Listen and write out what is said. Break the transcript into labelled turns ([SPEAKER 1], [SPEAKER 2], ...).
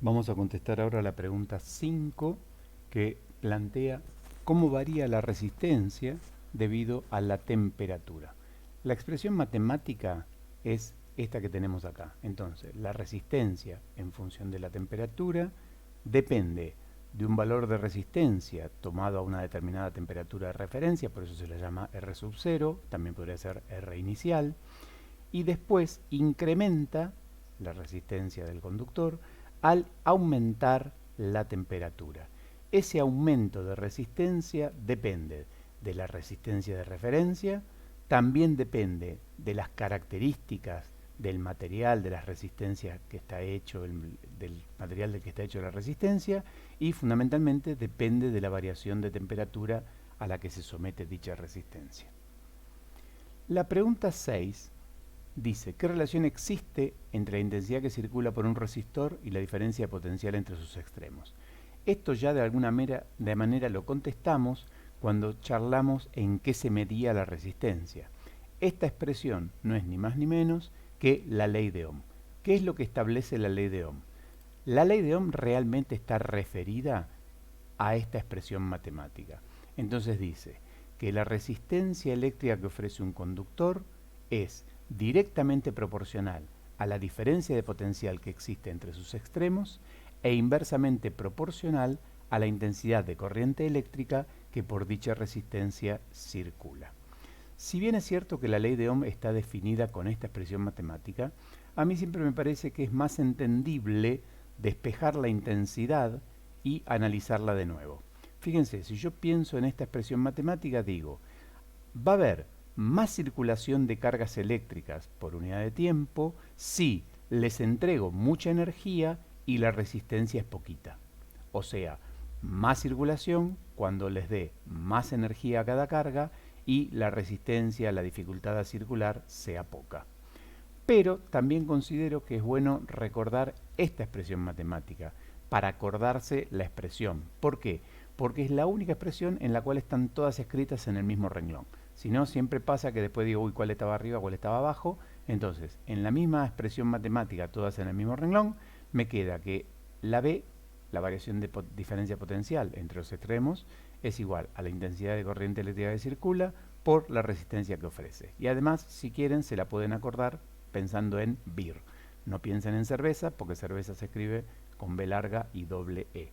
[SPEAKER 1] Vamos a contestar ahora la pregunta 5 que plantea cómo varía la resistencia debido a la temperatura. La expresión matemática es esta que tenemos acá. Entonces, la resistencia en función de la temperatura depende de un valor de resistencia tomado a una determinada temperatura de referencia, por eso se le llama R sub 0, también podría ser R inicial, y después incrementa la resistencia del conductor al aumentar la temperatura. Ese aumento de resistencia depende de la resistencia de referencia, también depende de las características del material, de las resistencias que está hecho, del material del que está hecho la resistencia, y fundamentalmente depende de la variación de temperatura a la que se somete dicha resistencia. La pregunta 6 dice, ¿qué relación existe entre la intensidad que circula por un resistor y la diferencia potencial entre sus extremos? Esto ya de alguna manera lo contestamos cuando charlamos en qué se medía la resistencia. Esta expresión no es ni más ni menos que la ley de Ohm. ¿Qué es lo que establece la ley de Ohm? La ley de Ohm realmente está referida a esta expresión matemática. Entonces dice que la resistencia eléctrica que ofrece un conductor es directamente proporcional a la diferencia de potencial que existe entre sus extremos e inversamente proporcional a la intensidad de corriente eléctrica que por dicha resistencia circula. Si bien es cierto que la ley de Ohm está definida con esta expresión matemática, a mí siempre me parece que es más entendible despejar la intensidad y analizarla de nuevo. Fíjense, si yo pienso en esta expresión matemática, digo, va a haber más circulación de cargas eléctricas por unidad de tiempo si les entrego mucha energía y la resistencia es poquita. O sea, más circulación cuando les dé más energía a cada carga y la resistencia, la dificultad a circular sea poca. Pero también considero que es bueno recordar esta expresión matemática para acordarse la expresión. ¿Por qué? Porque es la única expresión en la cual están todas escritas en el mismo renglón. Si no, siempre pasa que después digo, uy, ¿cuál estaba arriba, cuál estaba abajo? Entonces, en la misma expresión matemática, todas en el mismo renglón, me queda que la B, la variación de diferencia potencial entre los extremos, es igual a la intensidad de corriente eléctrica que circula por la resistencia que ofrece. Y además, si quieren, se la pueden acordar pensando en beer. No piensen en cerveza, porque cerveza se escribe con B larga y doble E.